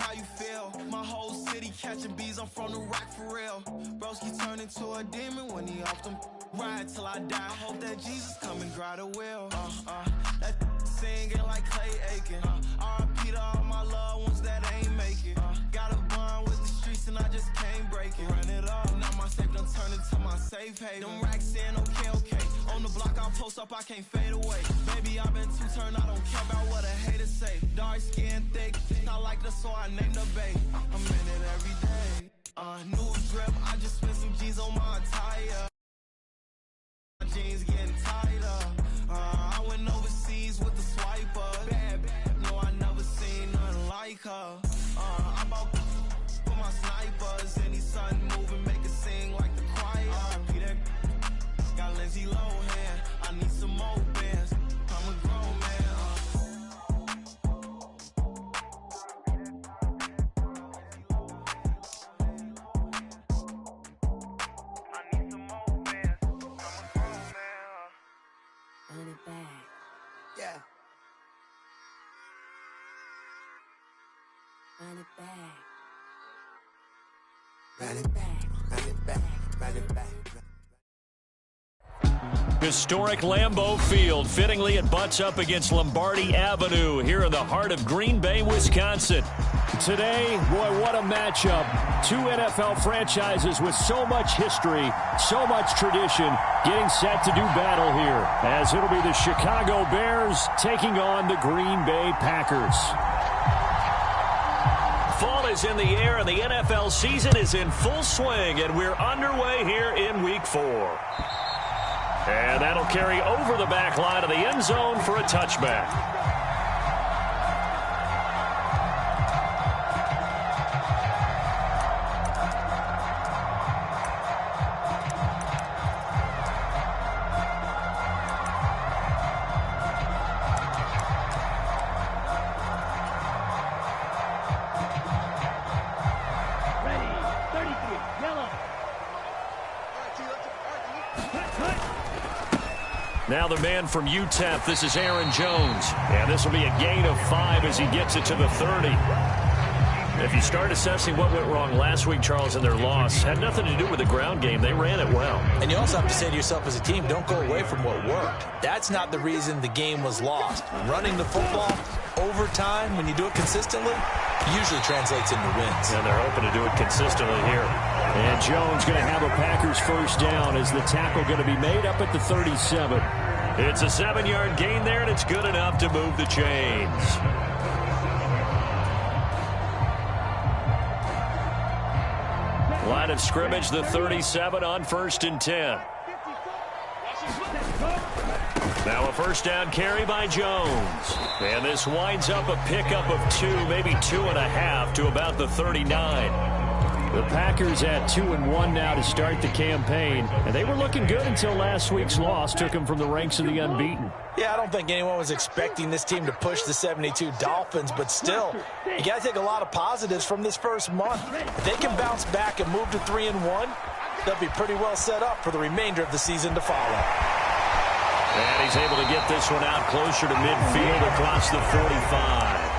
how you feel. My whole city catching bees, I'm from the rock for real. Broski turned into a demon when he off them. Ride till I die, hope that Jesus come and grab the wheel. That singing like Clay Aiken. R.I.P. to all my loved ones that ain't make it. Got a bond with the streets and I just can't break it. Run it up, now my safe done turned into my safe haven. Them racks in, okay. On the block I'll post up, I can't fade away. Baby, I've been too turned, I don't care about what a hater say. Dark skin, thick, I like the so I named the babe. I'm in it every day. New drip, I just spent some G's on my attire. My jeans getting tighter. I went overseas with the swiper. Bad, no, I never seen nothing like her. I bought for my snipers. Any sun moving, make it sing like the choir. Peter got Lindsay Lohan. I need some more bands. I'm a grown man. I need some more bands. I'm a grown man. Run it back. Yeah. Run it back. Run it back. Run it back. Run it back. Historic Lambeau Field. Fittingly, it butts up against Lombardi Avenue here in the heart of Green Bay, Wisconsin. Today, boy, what a matchup. Two NFL franchises with so much history, so much tradition, getting set to do battle here, as it'll be the Chicago Bears taking on the Green Bay Packers. Fall is in the air, and the NFL season is in full swing, and we're underway here in Week 4. And that'll carry over the back line of the end zone for a touchback. Now the man from UTEP, this is Aaron Jones. And this will be a gain of 5 as he gets it to the 30. If you start assessing what went wrong last week, Charles, in their loss, had nothing to do with the ground game. They ran it well. And you also have to say to yourself as a team, don't go away from what worked. That's not the reason the game was lost. Running the football, overtime, when you do it consistently, usually translates into wins. And they're hoping to do it consistently here. And Jones going to have a Packers first down as the tackle going to be made up at the 37. It's a 7-yard gain there, and it's good enough to move the chains. Line of scrimmage, the 37 on 1st and 10. Now a first down carry by Jones. And this winds up a pickup of 2, maybe 2.5 to about the 39. The Packers at 2-1 now to start the campaign. And they were looking good until last week's loss took them from the ranks of the unbeaten. Yeah, I don't think anyone was expecting this team to push the 72 Dolphins, but still, you got to take a lot of positives from this first month. If they can bounce back and move to 3-1, they'll be pretty well set up for the remainder of the season to follow. And he's able to get this one out closer to midfield across the 45.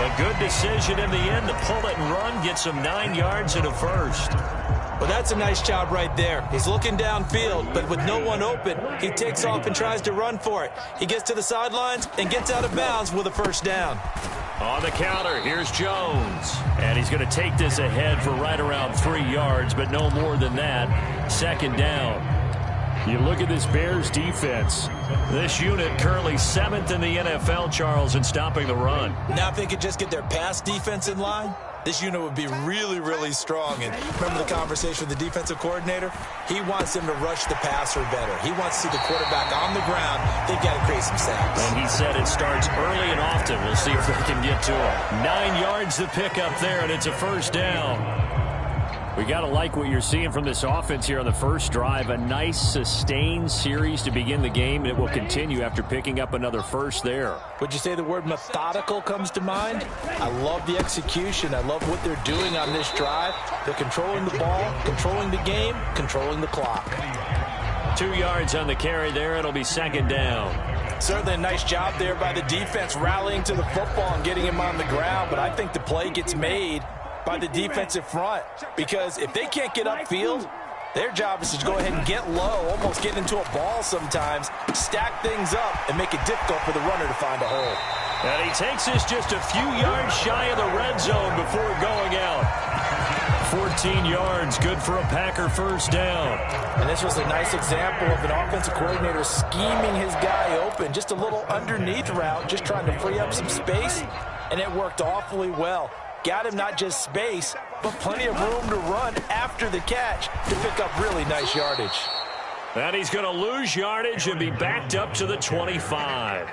A good decision in the end to pull it and run, get some 9 yards and a first. Well, that's a nice job right there. He's looking downfield, but with no one open, he takes off and tries to run for it. He gets to the sidelines and gets out of bounds with a first down. On the counter, here's Jones. And he's going to take this ahead for right around 3 yards, but no more than that. Second down. You look at this Bears defense. This unit currently 7th in the NFL, Charles, in stopping the run. Now if they could just get their pass defense in line, this unit would be really, really strong. And remember the conversation with the defensive coordinator? He wants them to rush the passer better. He wants to see the quarterback on the ground. They've got to create some sacks. And he said it starts early and often. We'll see if they can get to it. 9 yards to pick up there, and it's a first down. We got to like what you're seeing from this offense here on the first drive. A nice, sustained series to begin the game, and it will continue after picking up another first there. Would you say the word methodical comes to mind? I love the execution. I love what they're doing on this drive. They're controlling the ball, controlling the game, controlling the clock. 2 yards on the carry there. It'll be second down. Certainly a nice job there by the defense rallying to the football and getting him on the ground, but I think the play gets made by the defensive front because if they can't get upfield, their job is to go ahead and get low, almost get into a ball sometimes, stack things up, and make it difficult for the runner to find a hole. And he takes us just a few yards shy of the red zone before going out. 14 yards, good for a Packer first down. And this was a nice example of an offensive coordinator scheming his guy open. Just a little underneath route, just trying to free up some space, and it worked awfully well. Got him not just space, but plenty of room to run after the catch to pick up really nice yardage. And he's going to lose yardage and be backed up to the 25.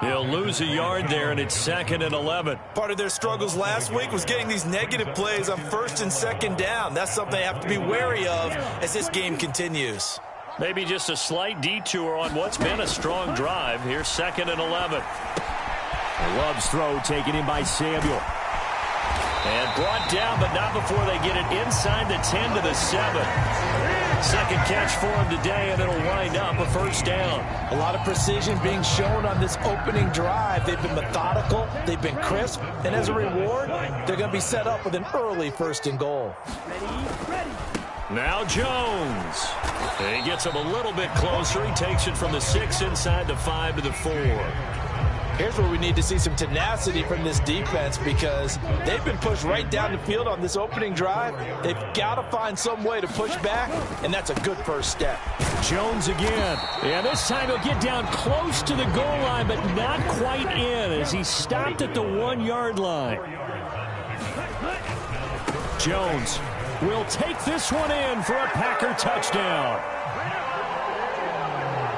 He'll lose a yard there, and it's 2nd and 11. Part of their struggles last week was getting these negative plays on 1st and 2nd down. That's something they have to be wary of as this game continues. Maybe just a slight detour on what's been a strong drive. Here's 2nd and 11. Love's throw taken in by Samuel. And brought down, but not before they get it inside the 10 to the 7. Second catch for him today, and it'll wind up a first down. A lot of precision being shown on this opening drive. They've been methodical, they've been crisp, and as a reward, they're going to be set up with an early 1st and goal. Now Jones. And he gets him a little bit closer. He takes it from the 6 inside the 5 to the 4. Here's where we need to see some tenacity from this defense because they've been pushed right down the field on this opening drive. They've got to find some way to push back, and that's a good first step. Jones again. And this time he'll get down close to the goal line, but not quite in as he stopped at the 1-yard line. Jones will take this one in for a Packer touchdown.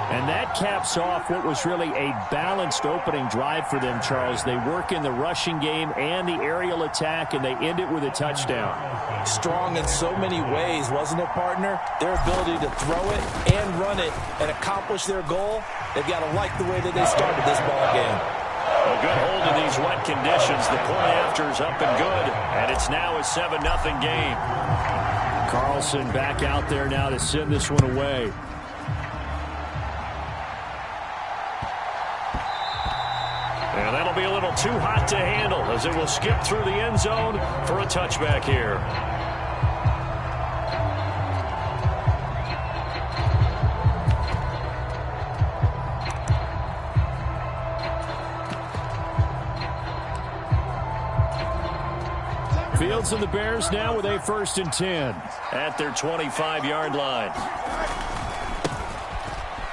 And that caps off what was really a balanced opening drive for them, Charles. They work in the rushing game and the aerial attack, and they end it with a touchdown. Strong in so many ways, wasn't it, partner? Their ability to throw it and run it and accomplish their goal, they've got to like the way that they started this ball game. A good hold of these wet conditions. The point after is up and good, and it's now a 7-0 game. Carlson back out there now to send this one away. And that'll be a little too hot to handle as it will skip through the end zone for a touchback here. Fields and the Bears now with a 1st and 10 at their 25-yard line.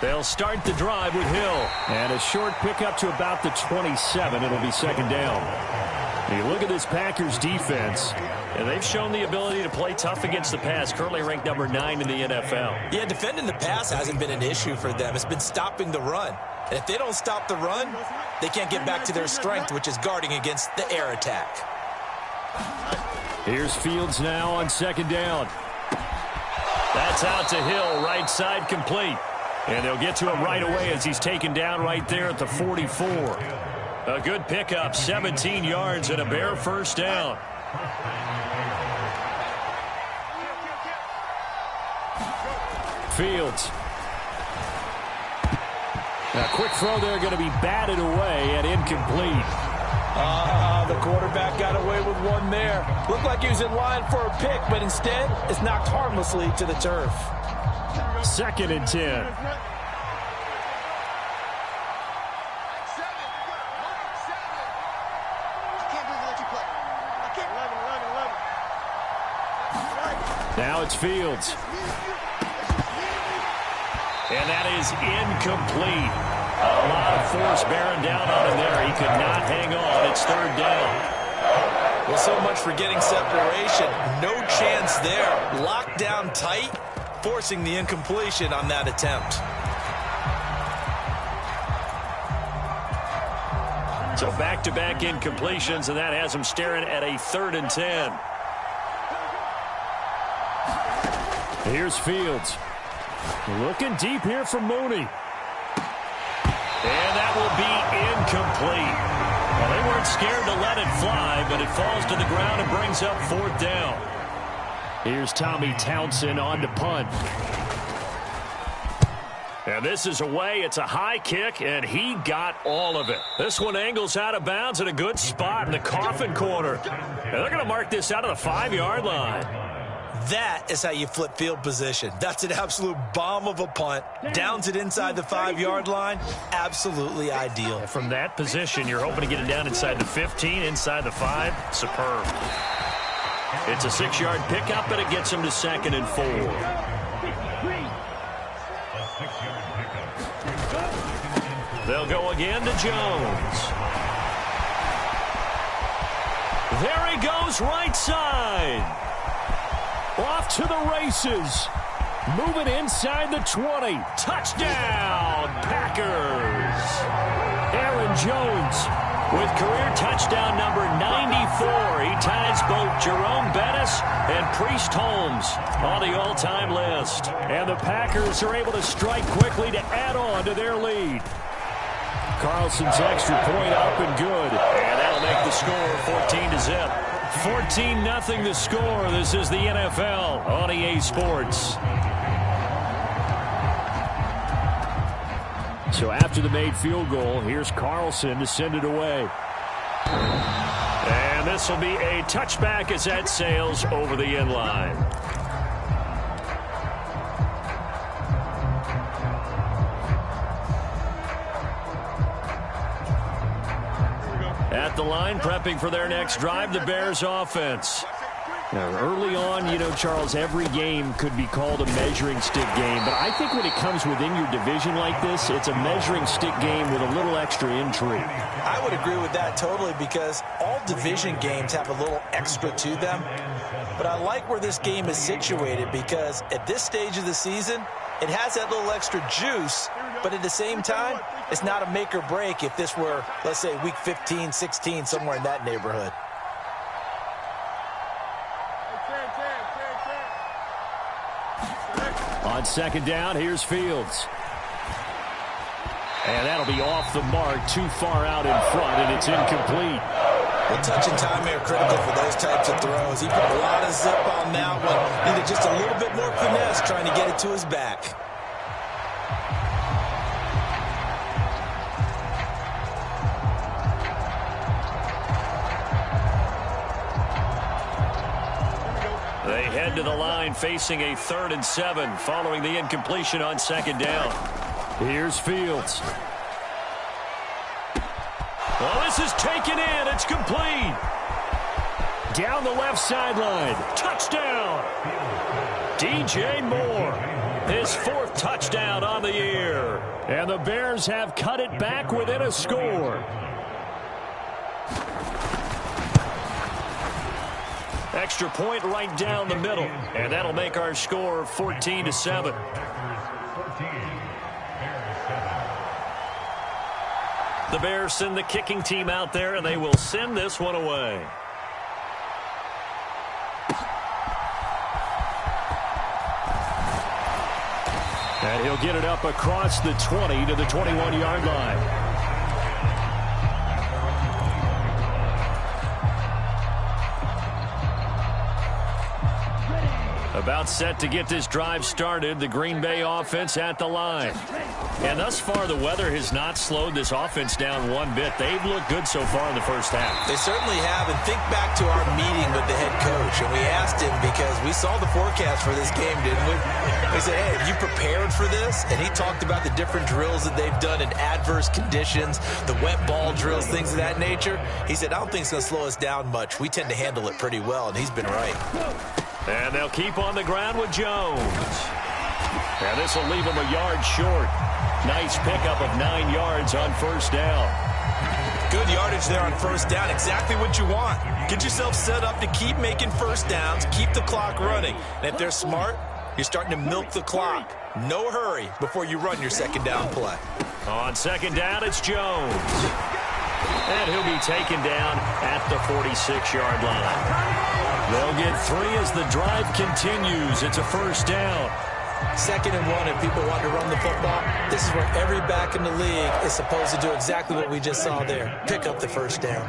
They'll start the drive with Hill. And a short pickup to about the 27. It'll be 2nd down. You look at this Packers defense, and they've shown the ability to play tough against the pass, currently ranked number 9 in the NFL. Yeah, defending the pass hasn't been an issue for them. It's been stopping the run. And if they don't stop the run, they can't get back to their strength, which is guarding against the air attack. Here's Fields now on 2nd down. That's out to Hill, right side complete. And they'll get to him right away as he's taken down right there at the 44. A good pickup, 17 yards and a Bear first down. Fields. A quick throw there going to be batted away and incomplete. The quarterback got away with one there. Looked like he was in line for a pick, but instead it's knocked harmlessly to the turf. 2nd and 10. Now it's Fields. And that is incomplete. A lot of force bearing down on him there. He could not hang on. It's 3rd down. Well, so much for getting separation. No chance there. Locked down tight, forcing the incompletion on that attempt. So back-to-back incompletions, and that has him staring at a 3rd and 10. Here's Fields. Looking deep here from Mooney. And that will be incomplete. Well, they weren't scared to let it fly, but it falls to the ground and brings up 4th down. Here's Tommy Townsend on to punt. And this is away. It's a high kick, and he got all of it. This one angles out of bounds in a good spot in the coffin corner. And they're going to mark this out of the 5-yard line. That is how you flip field position. That's an absolute bomb of a punt. Downs it inside the 5-yard line. Absolutely ideal. From that position, you're hoping to get it down inside the 15, inside the 5. Superb. It's a 6-yard pickup, and it gets him to 2nd and 4. They'll go again to Jones. There he goes, right side. Off to the races. Moving inside the 20. Touchdown, Packers. Aaron Jones with career touchdown number 94. He ties both Jerome Bettis and Priest Holmes on the all-time list. And the Packers are able to strike quickly to add on to their lead. Carlson's extra point up and good. And that'll make the score 14-0. 14-0 the score. This is the NFL on EA Sports. So after the made field goal, here's Carlson to send it away. And this will be a touchback as that sails over the end line. At the line, prepping for their next drive, the Bears offense. Now, early on, you know, Charles, every game could be called a measuring stick game. But I think when it comes within your division like this, it's a measuring stick game with a little extra intrigue. I would agree with that totally because all division games have a little extra to them. But I like where this game is situated because at this stage of the season, it has that little extra juice. But at the same time, it's not a make or break if this were, let's say, week 15, 16, somewhere in that neighborhood. On 2nd down, here's Fields. And that'll be off the mark, too far out in front, and it's incomplete. Well, touch and time are critical for those types of throws. He put a lot of zip on that one. Needed just a little bit more finesse trying to get it to his back. They head to the line facing a 3rd and 7 following the incompletion on 2nd down. Here's Fields. Well, this is taken in. It's complete. Down the left sideline. Touchdown. DJ Moore. His 4th touchdown on the year. And the Bears have cut it back within a score. Extra point right down the middle. And that'll make our score 14-7. The Bears send the kicking team out there, and they will send this one away. And he'll get it up across the 20 to the 21-yard line. About set to get this drive started, the Green Bay offense at the line. And thus far, the weather has not slowed this offense down one bit. They've looked good so far in the first half. They certainly have. And think back to our meeting with the head coach. And we asked him because we saw the forecast for this game, didn't we? We said, hey, have you prepared for this? And he talked about the different drills that they've done in adverse conditions, the wet ball drills, things of that nature. He said, I don't think it's going to slow us down much. We tend to handle it pretty well, and he's been right. And they'll keep on the ground with Jones. And this will leave him a yard short. Nice pickup of 9 yards on 1st down. Good yardage there on 1st down. Exactly what you want. Get yourself set up to keep making 1st downs, keep the clock running. And if they're smart, you're starting to milk the clock. No hurry before you run your 2nd down play. On 2nd down, it's Jones. And he'll be taken down at the 46-yard line. They'll get 3 as the drive continues. It's a 1st down. 2nd and 1, if people want to run the football, this is where every back in the league is supposed to do exactly what we just saw there. Pick up the 1st down.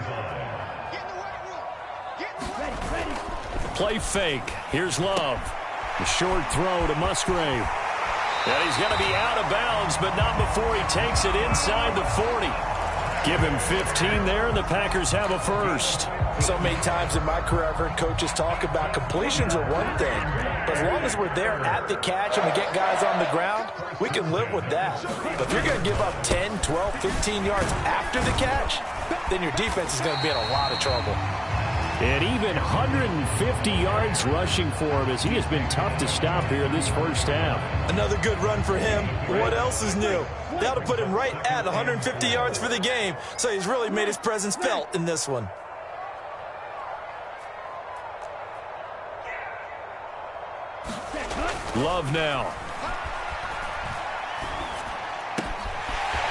Play fake. Here's Love. A short throw to Musgrave. And he's going to be out of bounds, but not before he takes it inside the 40. Give him 15 there, and the Packers have a first. So many times in my career, I've heard coaches talk about completions are one thing, but as long as we're there at the catch and we get guys on the ground, we can live with that. But if you're going to give up 10, 12, 15 yards after the catch, then your defense is going to be in a lot of trouble. And even 150 yards rushing for him, as he has been tough to stop here in this first half. Another good run for him. What else is new? They ought to put him right at 150 yards for the game, so he's really made his presence felt in this one. Love now.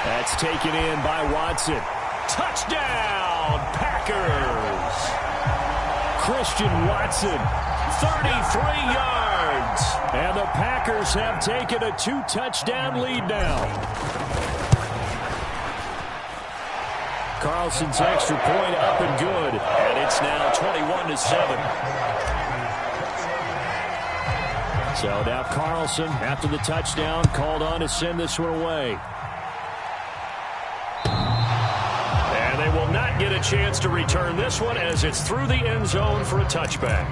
That's taken in by Watson. Touchdown, Packers! Christian Watson, 33 yards. And the Packers have taken a 2-touchdown lead now. Carlson's extra point up and good. And it's now 21-7. So now Carlson, after the touchdown, called on to send this one away. And they will not get a chance to return this one as it's through the end zone for a touchback.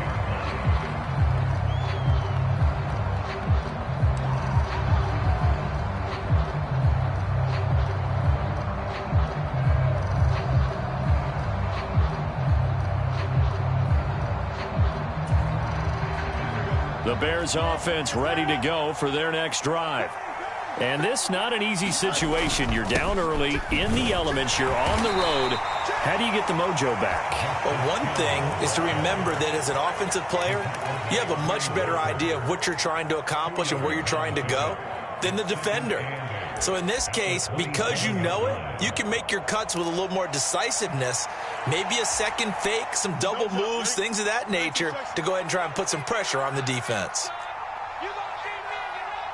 The Bears offense ready to go for their next drive. And this not an easy situation. You're down early, in the elements, you're on the road. How do you get the mojo back? Well, one thing is to remember that as an offensive player, you have a much better idea of what you're trying to accomplish and where you're trying to go than the defender. So in this case, because you know it, you can make your cuts with a little more decisiveness, maybe a second fake, some double moves, things of that nature, to go ahead and try and put some pressure on the defense.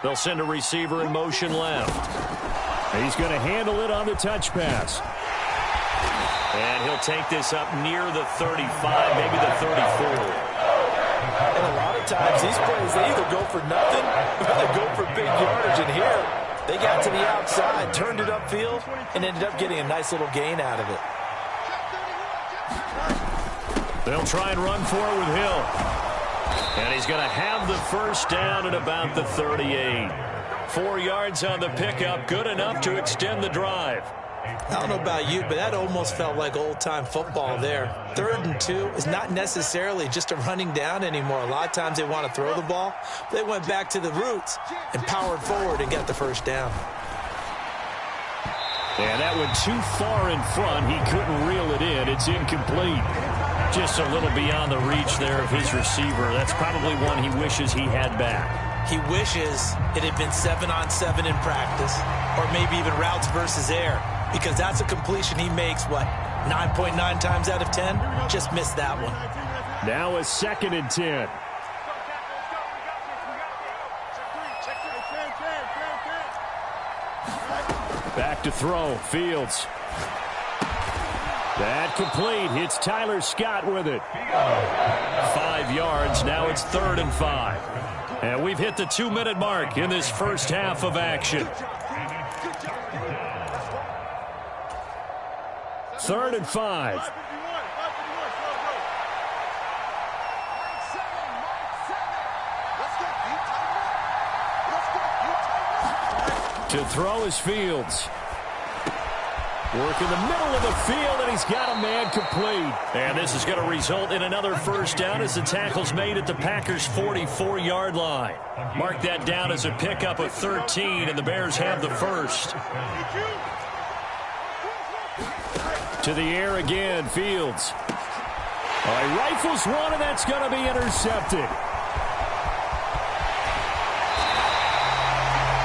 They'll send a receiver in motion left. He's going to handle it on the touch pass. And he'll take this up near the 35, maybe the 34. And a lot of times, these plays, they either go for nothing or they go for big yardage. And here, they got to the outside, turned it upfield, and ended up getting a nice little gain out of it. They'll try and run for it with Hill. And he's going to have the first down at about the 38. 4 yards on the pickup, good enough to extend the drive. I don't know about you, but that almost felt like old-time football there. 3rd and 2 is not necessarily just a running down anymore. A lot of times they want to throw the ball. They went back to the roots and powered forward and got the first down. And that went too far in front. He couldn't reel it in. It's incomplete. Just a little beyond the reach there of his receiver. That's probably one he wishes he had back. He wishes it had been 7-on-7 in practice, or maybe even routes versus air, because that's a completion he makes, 9.9 times out of 10? Just missed that one. Now a 2nd and 10. Back to throw, Fields. That complete. Hits Tyler Scott with it. 5 yards. Now it's 3rd and 5. And we've hit the 2-minute mark in this first half of action. 3rd and 5. To throw is Fields. Work in the middle of the field, and he's got a man complete. And this is going to result in another first down as the tackle's made at the Packers' 44-yard line. Mark that down as a pickup of 13, and the Bears have the first. To the air again, Fields. He rifles one, and that's going to be intercepted.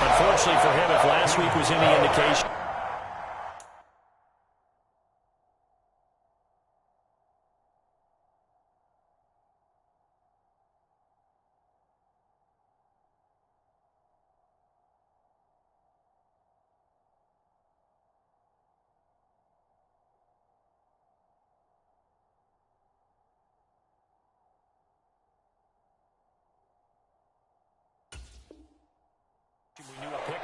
Unfortunately for him, if last week was any indication,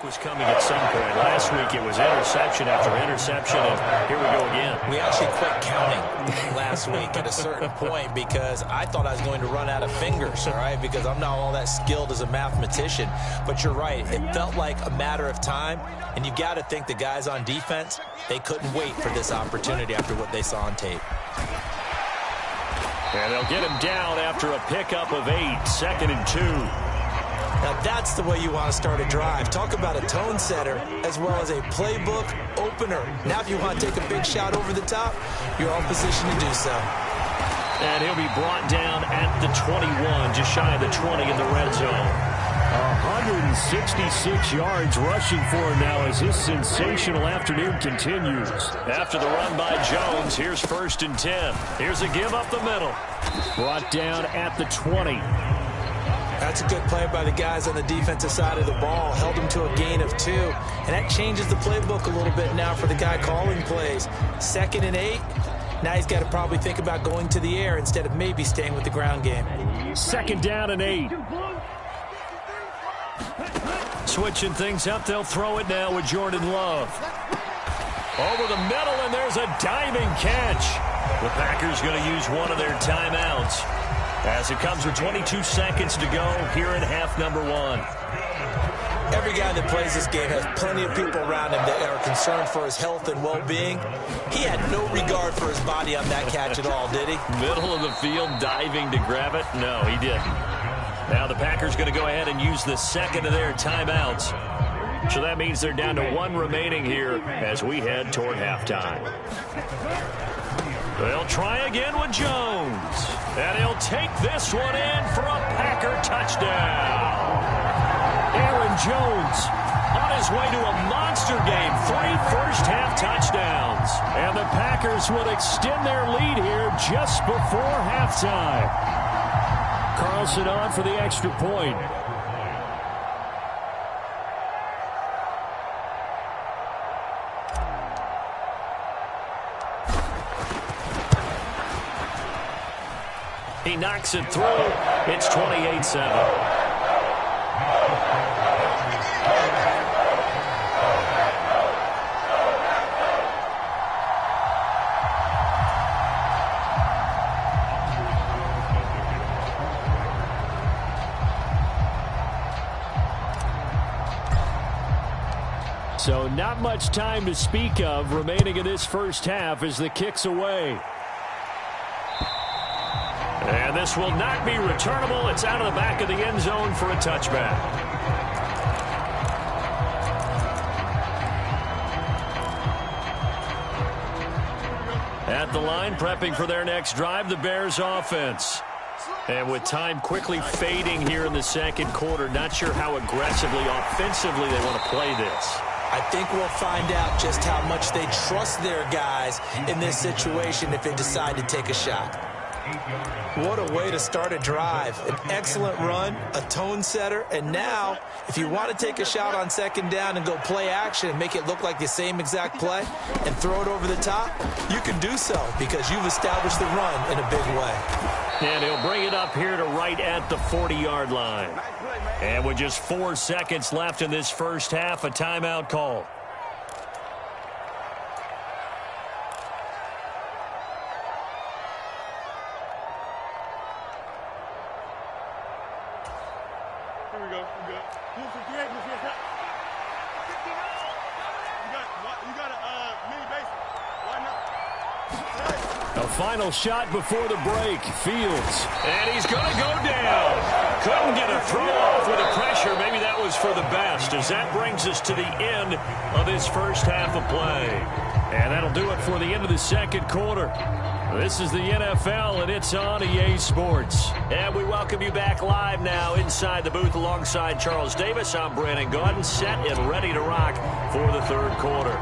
Was coming at some point. Last week it was interception after interception, and here we go again. We actually quit counting last week at a certain point because I thought I was going to run out of fingers, all right, because I'm not all that skilled as a mathematician. But you're right. It felt like a matter of time, and you got to think the guys on defense, they couldn't wait for this opportunity after what they saw on tape. And they'll get him down after a pickup of 8, 2nd and 2. Now that's the way you want to start a drive. Talk about a tone setter as well as a playbook opener. Now if you want to take a big shot over the top, you're in position to do so. And he'll be brought down at the 21, just shy of the 20 in the red zone. 166 yards rushing for him now as his sensational afternoon continues. After the run by Jones, here's 1st and 10. Here's a give up the middle. Brought down at the 20. That's a good play by the guys on the defensive side of the ball. Held him to a gain of 2. And that changes the playbook a little bit now for the guy calling plays. 2nd and 8. Now he's got to probably think about going to the air instead of maybe staying with the ground game. 2nd down and 8. Switching things up, they'll throw it now with Jordan Love. Over the middle, and there's a diving catch. The Packers going to use one of their timeouts, as it comes with 22 seconds to go here in half number 1. Every guy that plays this game has plenty of people around him that are concerned for his health and well-being. He had no regard for his body on that catch at all, did he? Middle of the field, diving to grab it? No, he didn't. Now the Packers going to go ahead and use the 2nd of their timeouts. So that means they're down to 1 remaining here as we head toward halftime. They'll try again with Jones. And he'll take this one in for a Packer touchdown. Aaron Jones on his way to a monster game. 3 first-half touchdowns. And the Packers will extend their lead here just before halftime. Carlson on for the extra point. He knocks it through. It's 28-7. So not much time to speak of remaining in this first half as the kick's away. And this will not be returnable. It's out of the back of the end zone for a touchback. At the line, prepping for their next drive, the Bears offense. And with time quickly fading here in the second quarter, not sure how aggressively, offensively they want to play this. I think we'll find out just how much they trust their guys in this situation if they decide to take a shot. What a way to start a drive. An excellent run, a tone setter, and now if you want to take a shot on 2nd down and go play action and make it look like the same exact play and throw it over the top, you can do so because you've established the run in a big way. And he'll bring it up here to right at the 40-yard line. And with just 4 seconds left in this first half, a timeout call. Here we go. We're good. You got a mini base. Why not? A final shot before the break. Fields. And he's going to go down. Couldn't get a throw off with the pressure. Maybe that was for the best, as that brings us to the end of this first half of play. And that'll do it for the end of the second quarter. This is the NFL, and it's on EA Sports. And we welcome you back live now inside the booth alongside Charles Davis. I'm Brandon Gaudin, set and ready to rock for the third quarter.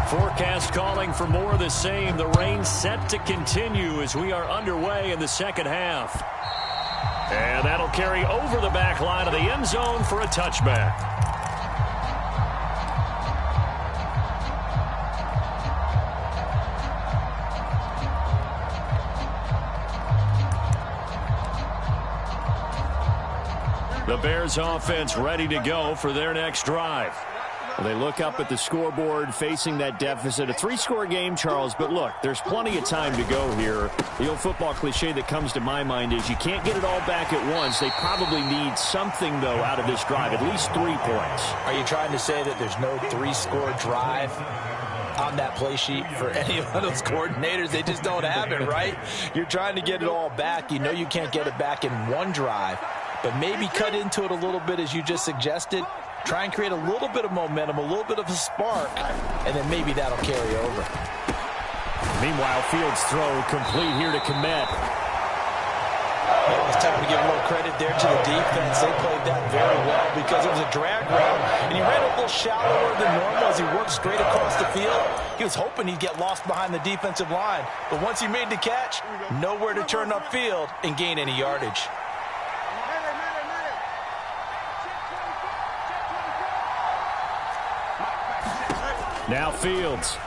Forecast calling for more of the same. The rain set to continue as we are underway in the second half. And that'll carry over the back line of the end zone for a touchback. The Bears offense ready to go for their next drive. Well, they look up at the scoreboard facing that deficit. A 3-score game, Charles, but look, there's plenty of time to go here. The old football cliche that comes to my mind is you can't get it all back at once. They probably need something, though, out of this drive, at least 3 points. Are you trying to say that there's no 3-score drive on that play sheet for any of those coordinators? They just don't have it, right? You're trying to get it all back. You know you can't get it back in one drive, but maybe cut into it a little bit as you just suggested. Try and create a little bit of momentum, a little bit of a spark, and then maybe that'll carry over. Meanwhile, Fields' throw complete here to Kmet. Well, it's time to give a little credit there to the defense. They played that very well because it was a drag route, and he ran a little shallower than normal as he worked straight across the field. He was hoping he'd get lost behind the defensive line, but once he made the catch, nowhere to turn upfield and gain any yardage. Now Fields.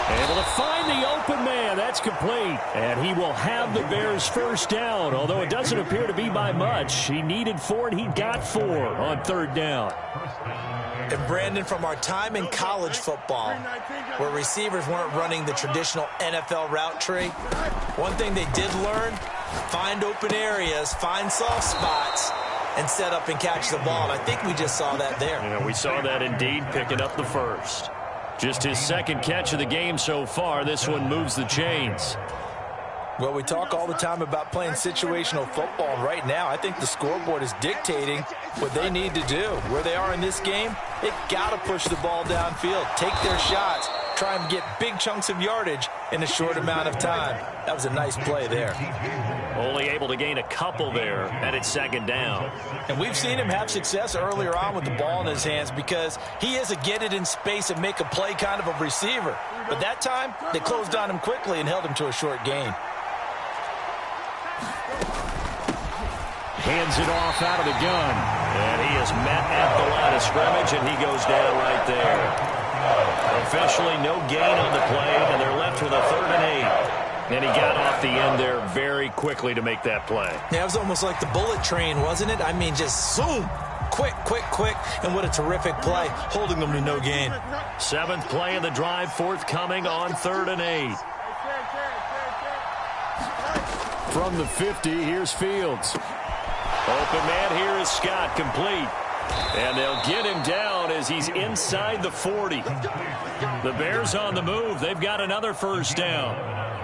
Able to find the open man. That's complete. And he will have the Bears first down, although it doesn't appear to be by much. He needed 4, and he got 4 on 3rd down. And Brandon, from our time in college football, where receivers weren't running the traditional NFL route tree, one thing they did learn, find open areas, find soft spots, and set up and catch the ball. And I think we just saw that there. Yeah, we saw that indeed, picking up the first. Just his 2nd catch of the game so far. This one moves the chains. Well, we talk all the time about playing situational football. Right now, I think the scoreboard is dictating what they need to do. Where they are in this game, they've got to push the ball downfield, take their shots, try and get big chunks of yardage in a short amount of time. That was a nice play there. Only able to gain a couple there, and it's 2nd down. And we've seen him have success earlier on with the ball in his hands because he is a get it in space and make a play kind of a receiver. But that time, they closed on him quickly and held him to a short gain. Hands it off out of the gun. And he is met at the line of scrimmage, and he goes down right there. Officially no gain on the play, and they're left with a 3rd and 8. And he got off the end there very quickly to make that play. Yeah, it was almost like the bullet train, wasn't it? I mean, just zoom. Quick, quick, quick. And what a terrific play, holding them to no gain. 7th play of the drive, forthcoming on 3rd and 8. From the 50, here's Fields. Open man here is Scott, complete. And they'll get him down as he's inside the 40. The Bears on the move. They've got another first down.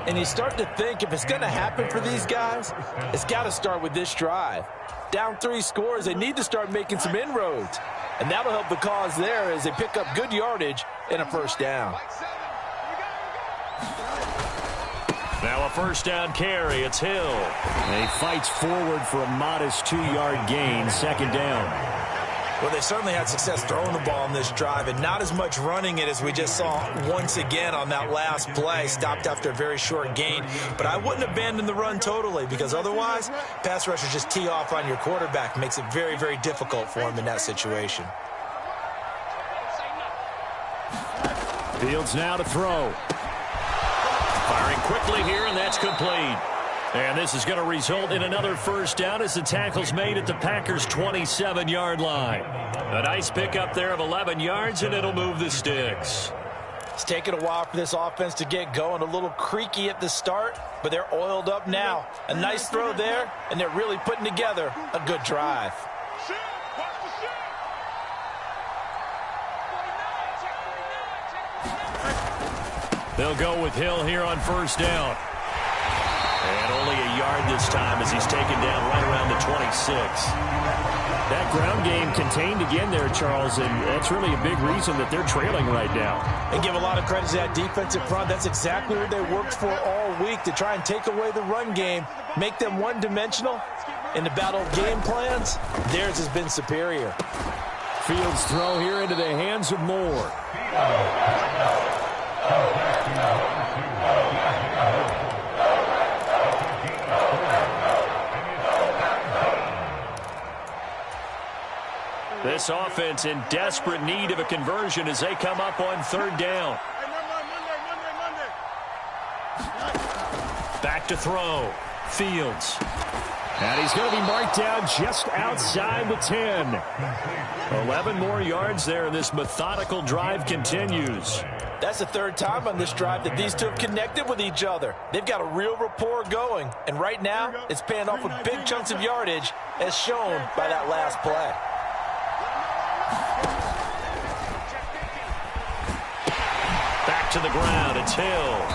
And you start to think if it's going to happen for these guys, it's got to start with this drive. Down 3 scores, they need to start making some inroads. And that'll help the cause there as they pick up good yardage and a first down. Now a first down carry. It's Hill. And he fights forward for a modest 2-yard gain. 2nd down. Well, they certainly had success throwing the ball in this drive and not as much running it as we just saw once again on that last play. Stopped after a very short gain. But I wouldn't abandon the run totally because otherwise, pass rushers just tee off on your quarterback. Makes it very, very difficult for him in that situation. Fields now to throw. Firing quickly here, and that's complete. And this is going to result in another first down as the tackle's made at the Packers' 27-yard line. A nice pickup there of 11 yards, and it'll move the sticks. It's taken a while for this offense to get going. A little creaky at the start, but they're oiled up now. A nice throw there, and they're really putting together a good drive. They'll go with Hill here on first down. And only a yard this time as he's taken down right around the 26. That ground game contained again there, Charles, and that's really a big reason that they're trailing right now. And give a lot of credit to that defensive front. That's exactly what they worked for all week, to try and take away the run game, make them one-dimensional. In the battle of game plans, theirs has been superior. Fields' throw here into the hands of Moore. This offense in desperate need of a conversion as they come up on third down. Back to throw. Fields. And he's going to be marked down just outside the 10. 11 more yards there, and this methodical drive continues. That's the third time on this drive that these two have connected with each other. They've got a real rapport going, and right now it's paying off with big chunks of yardage, as shown by that last play. Back to the ground, it's Hill.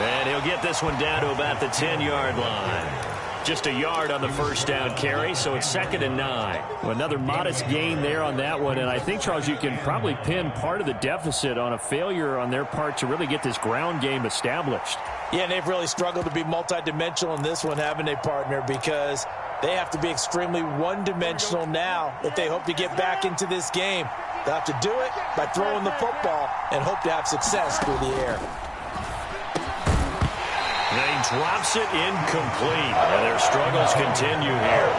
And he'll get this one down to about the 10-yard line. Just a yard on the first down carry, so it's 2nd and 9. Well, another modest gain there on that one, and I think, Charles, you can probably pin part of the deficit on a failure on their part to really get this ground game established. Yeah, and they've really struggled to be multidimensional in this one, haven't they, partner? Because they have to be extremely one-dimensional now if they hope to get back into this game. They'll have to do it by throwing the football and hope to have success through the air. And he drops it incomplete, and their struggles continue here.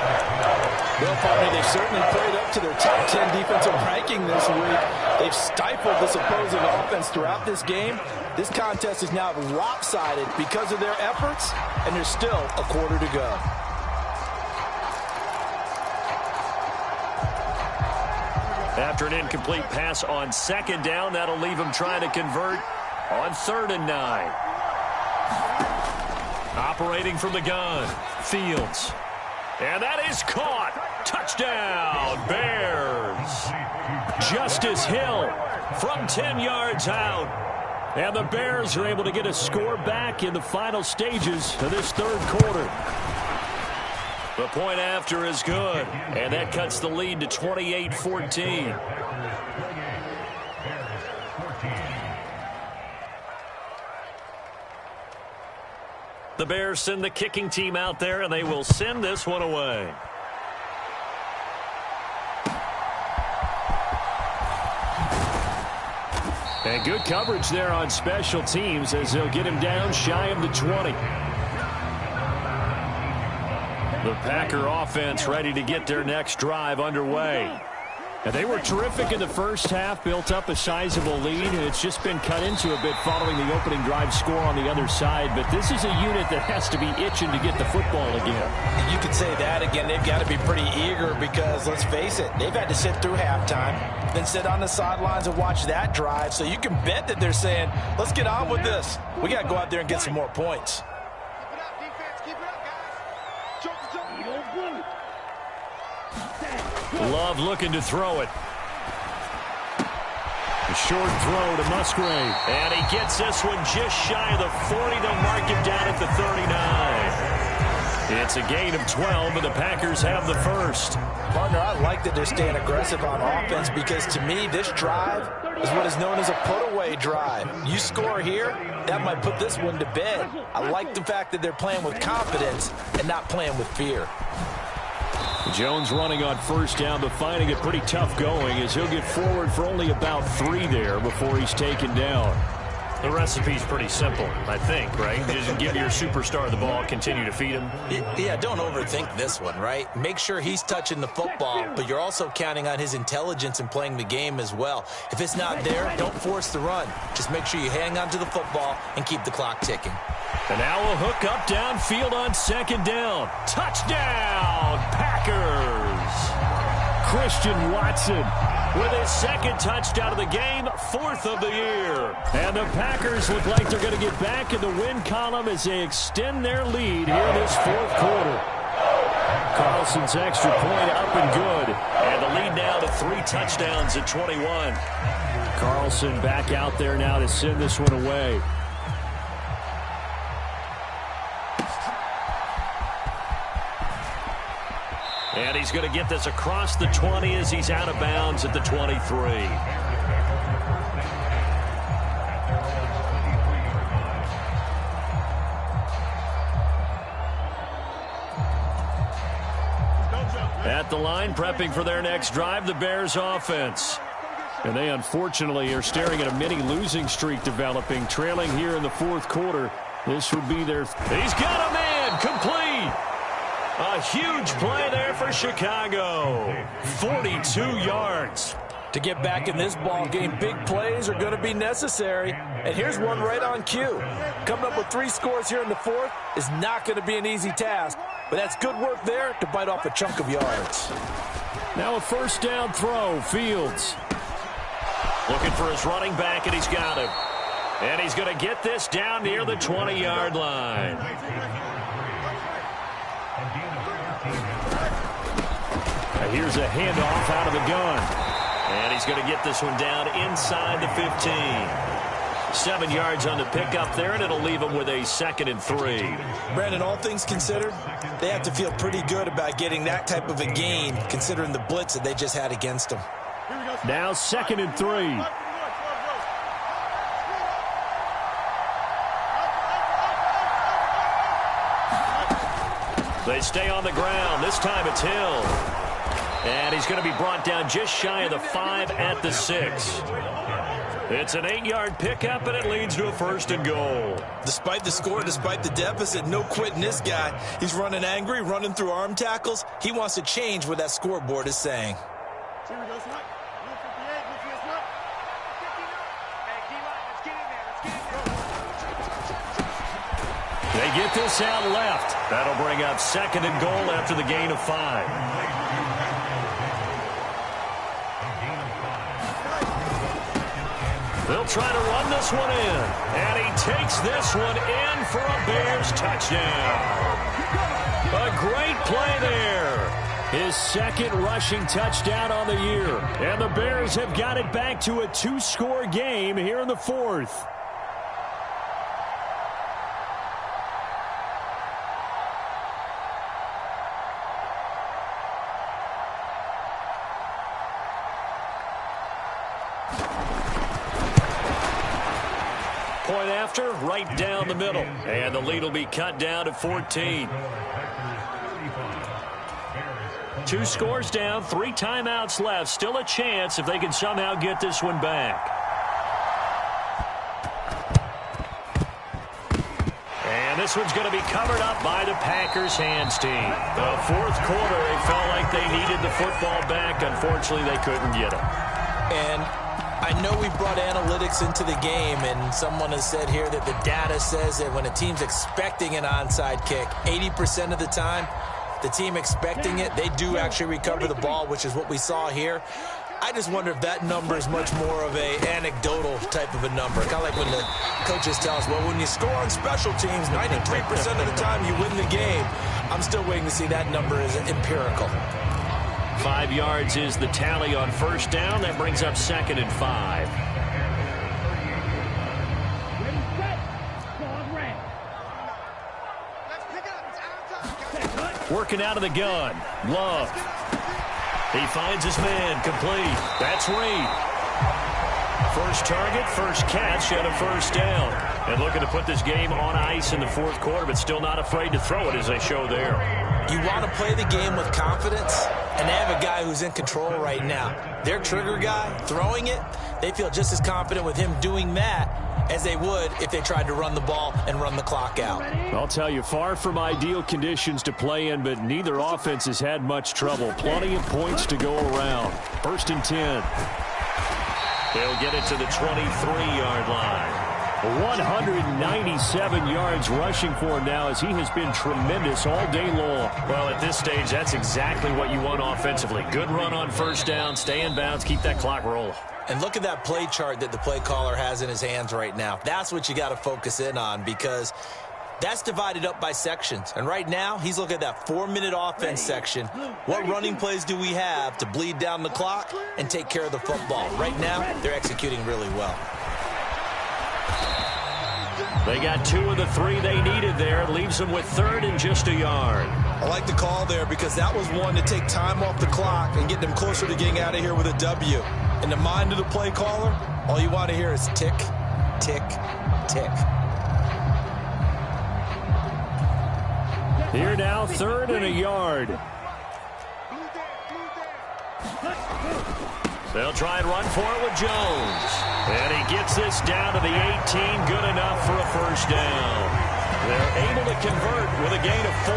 Well, partner, they've certainly played up to their top 10 defensive ranking this week. They've stifled this opposing offense throughout this game. This contest is now lopsided because of their efforts, and there's still a quarter to go. After an incomplete pass on 2nd down, that'll leave them trying to convert on 3rd and 9. Operating from the gun, Fields. And that is caught. Touchdown, Bears. Justice Hill from 10 yards out. And the Bears are able to get a score back in the final stages of this 3rd quarter. The point after is good, and that cuts the lead to 28-14. The Bears send the kicking team out there, and they will send this one away. And good coverage there on special teams as they'll get him down shy of the 20. The Packer offense ready to get their next drive underway. And they were terrific in the first half, built up a sizable lead, and it's just been cut into a bit following the opening drive score on the other side. But this is a unit that has to be itching to get the football again. You could say that again. They've got to be pretty eager because, let's face it, they've had to sit through halftime, then sit on the sidelines and watch that drive. So you can bet that they're saying, let's get on with this. We got to go out there and get some more points. Love looking to throw it. A short throw to Musgrave. And he gets this one just shy of the 40. They'll mark him down at the 39. It's a gain of 12, and the Packers have the first. Partner, I like that they're staying aggressive on offense because, to me, this drive is what is known as a put-away drive. You score here, that might put this one to bed. I like the fact that they're playing with confidence and not playing with fear. Jones running on first down, but finding it pretty tough going as he'll get forward for only about 3 there before he's taken down. The recipe's pretty simple, I think, right? Just give your superstar the ball, continue to feed him. Yeah, don't overthink this one, right? Make sure he's touching the football, but you're also counting on his intelligence in playing the game as well. If it's not there, don't force the run. Just make sure you hang on to the football and keep the clock ticking. And now we'll hook up downfield on 2nd down. Touchdown, Packers! Christian Watson with his 2nd touchdown of the game, 4th of the year. And the Packers look like they're going to get back in the win column as they extend their lead here in this 4th quarter. Carlson's extra point up and good. And the lead now to 3 touchdowns at 21. Carlson back out there now to send this one away. And he's going to get this across the 20 as he's out of bounds at the 23. At the line, prepping for their next drive, the Bears offense. And they unfortunately are staring at a mini losing streak developing, trailing here in the 4th quarter. This would be their... He's got a man, complete! A huge play there for Chicago. 42 yards. To get back in this ball game, big plays are going to be necessary. And here's one right on cue. Coming up with 3 scores here in the 4th is not going to be an easy task. but that's good work there to bite off a chunk of yards. Now a first down throw, Fields. Looking for his running back, and he's got him. And he's going to get this down near the 20-yard line. Now here's a handoff out of the gun. And he's going to get this one down inside the 15. 7 yards on the pickup there, and it'll leave him with a 2nd and 3. Brandon, all things considered, they have to feel pretty good about getting that type of a gain, considering the blitz that they just had against them. Now 2nd and 3. They stay on the ground. This time it's Hill. And he's going to be brought down just shy of the 5 at the 6. It's an 8-yard pickup, and it leads to a 1st and goal. Despite the score, despite the deficit, no quitting this guy. He's running angry, running through arm tackles. He wants to change what that scoreboard is saying. They get this out left. That'll bring up 2nd and goal after the gain of 5. They'll try to run this one in. And he takes this one in for a Bears touchdown. A great play there. His 2nd rushing touchdown on the year. And the Bears have got it back to a 2-score game here in the 4th. Point after, right down the middle. And the lead will be cut down to 14. 2 scores down, 3 timeouts left. Still a chance if they can somehow get this one back. And this one's going to be covered up by the Packers hands team. The 4th quarter, they felt like they needed the football back. Unfortunately, they couldn't get it. And I know we brought analytics into the game, and someone has said here that the data says that when a team's expecting an onside kick, 80% of the time, the team expecting it, they do actually recover the ball, which is what we saw here. I just wonder if that number is much more of a anecdotal type of a number. Kind of like when the coaches tell us, well, when you score on special teams, 93% of the time you win the game. I'm still waiting to see that number is empirical. 5 yards is the tally on first down. That brings up 2nd and 5. Working out of the gun. Love. He finds his man. Complete. That's Reed. First target, first catch, and a first down. And looking to put this game on ice in the 4th quarter, but still not afraid to throw it as they show there. You want to play the game with confidence, and they have a guy who's in control right now. Their trigger guy, throwing it, they feel just as confident with him doing that as they would if they tried to run the ball and run the clock out. I'll tell you, far from ideal conditions to play in, but neither offense has had much trouble. Plenty of points to go around. 1st and 10. They'll get it to the 23-yard line. 197 yards rushing for him now as he has been tremendous all day long. Well, at this stage, that's exactly what you want offensively. Good run on first down, stay in bounds, keep that clock rolling. And look at that play chart that the play caller has in his hands right now. That's what you got to focus in on because that's divided up by sections. And right now, he's looking at that 4-minute offense section. What running plays do we have to bleed down the clock and take care of the football? Right now, they're executing really well. They got 2 of the 3 they needed there. It leaves them with 3rd and just a yard. I like the call there because that was one to take time off the clock and get them closer to getting out of here with a W. In the mind of the play caller, all you want to hear is tick, tick, tick. Here now, 3rd and a yard. They'll try and run for it with Jones. And he gets this down to the 18, good enough for a first down. They're able to convert with a gain of 4.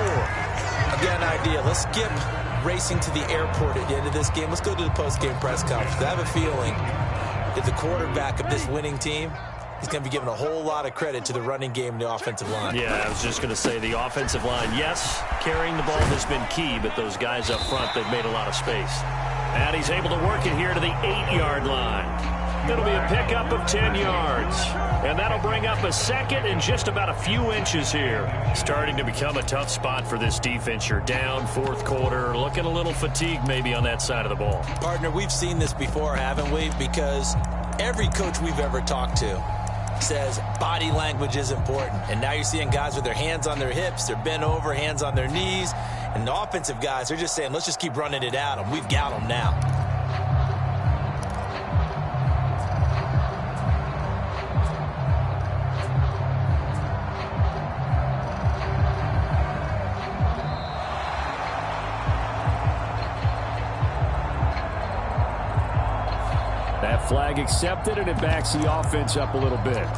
Again, idea. Let's skip racing to the airport at the end of this game. Let's go to the post-game press conference. I have a feeling that the quarterback of this winning team he's going to be giving a whole lot of credit to the running game and the offensive line. Yeah, I was just going to say the offensive line, yes, carrying the ball has been key, but those guys up front, they've made a lot of space. And he's able to work it here to the 8-yard line. It'll be a pickup of 10 yards. And that'll bring up a second and just about a few inches here. Starting to become a tough spot for this defense. You're down fourth quarter, looking a little fatigued maybe on that side of the ball. Partner, we've seen this before, haven't we? Because every coach we've ever talked to says body language is important. And now you're seeing guys with their hands on their hips, they're bent over, hands on their knees. And the offensive guys, they're just saying, let's just keep running it at them. We've got them now. That flag accepted, and it backs the offense up a little bit.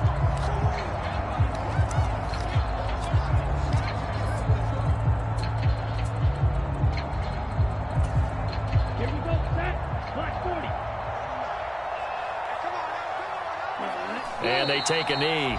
Here we go, set. Clock 40. And they take a knee.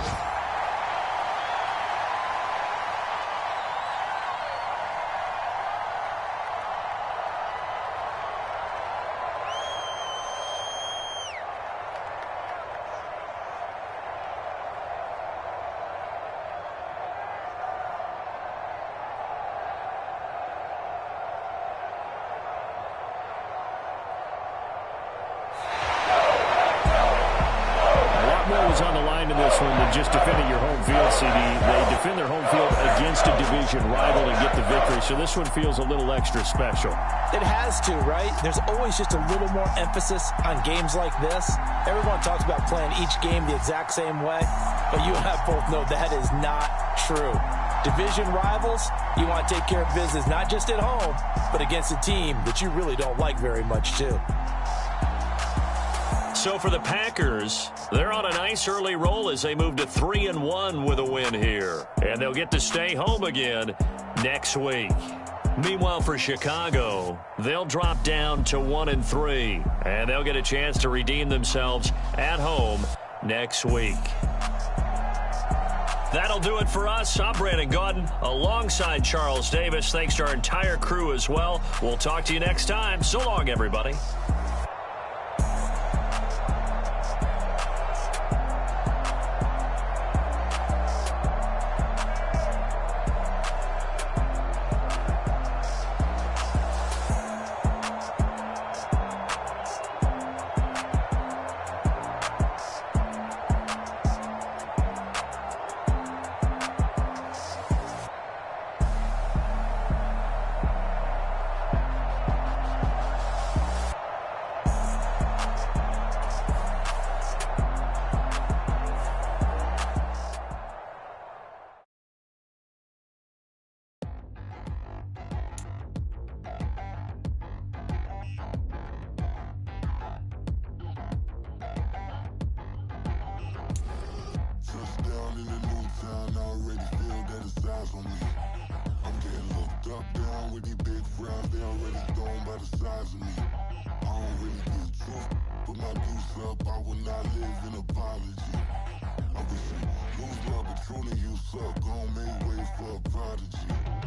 Was on the line in this one than just defending your home field, CD. They defend their home field against a division rival and get the victory, so this one feels a little extra special. It has to, right? There's always just a little more emphasis on games like this. Everyone talks about playing each game the exact same way, but you and I both know that is not true. Division rivals, you want to take care of business not just at home, but against a team that you really don't like very much, too. So for the Packers, they're on a nice early roll as they move to 3-1 with a win here. And they'll get to stay home again next week. Meanwhile, for Chicago, they'll drop down to 1-3. And they'll get a chance to redeem themselves at home next week. That'll do it for us. I'm Brandon Gaudin alongside Charles Davis. Thanks to our entire crew as well. We'll talk to you next time. So long, everybody.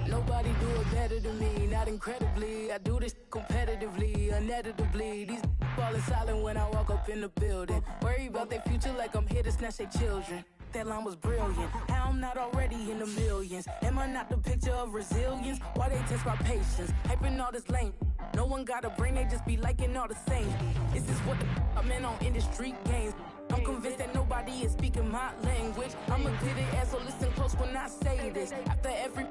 Nobody do it better than me, not incredibly. I do this competitively, inevitably. These falling silent when I walk up in the building. Worry about their future like I'm here to snatch their children. That line was brilliant. How I'm not already in the millions. Am I not the picture of resilience? Why they test my patience? Hyping all this lame. No one got a brain, they just be liking all the same. Is this what the I'm in on industry games? I'm convinced that nobody is speaking my language. I'm a good ass, so listen close when I say this. After every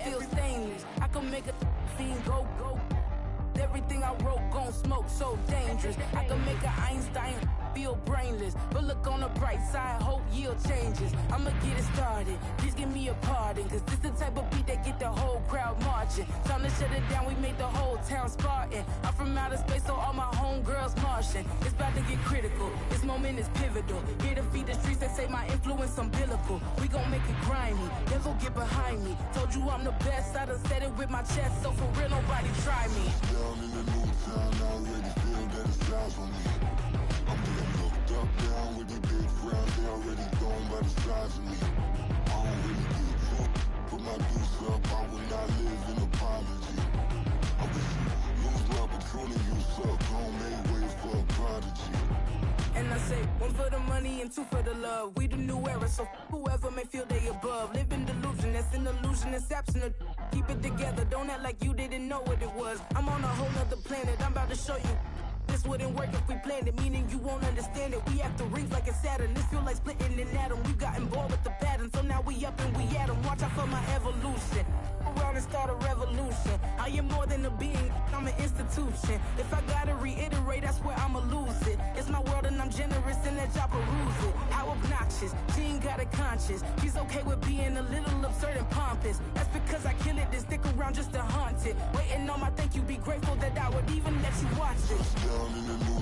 feel stainless. I can make a scene go. Everything I wrote gon' smoke, so dangerous. I can make an Einstein feel brainless. But look on the bright side, hope yield changes. I'ma get it started, please give me a pardon. Cause this the type of beat that get the whole crowd marching. Time to shut it down, we made the whole town Spartan. I'm from outer space, so all my homegirls Martian. It's about to get critical, this moment is pivotal. Here to feed the streets that say my influence umbilical. We gon' make it grimy, then go get behind me. Told you I'm the best, I done said it with my chest. So for real, nobody try me. Down in the new town, I already feel that it's eyes on me. I'm being looked up, down with these big rounds. They already gone by the size of me. I don't really give a fuck. Put my deuce up, I will not live in apology. I wish you lose my opportunity, you suck. Don't make way for a prodigy. And I say, one for the money and two for the love. We the new era, so whoever may feel they above. Live in delusion, that's an illusion, it's absent. Keep it together, don't act like you didn't know what it was. I'm on a whole nother planet, I'm about to show you. This wouldn't work if we planned it, meaning you won't understand it. We have to rings like it's Saturn. This feel like splitting an atom. We got involved with the pattern, so now we up and we at 'em. Watch out for my evolution. Around and start a revolution. I am more than a being, I'm an institution. If I gotta reiterate, that's where I'ma lose it. It's my world and I'm generous and that y'all peruse it. How obnoxious, she ain't got a conscience. She's okay with being a little absurd and pompous. That's because I kill it, then stick around just to haunt it. Waiting on my thank you, be grateful that I would even let you watch it. Down in the new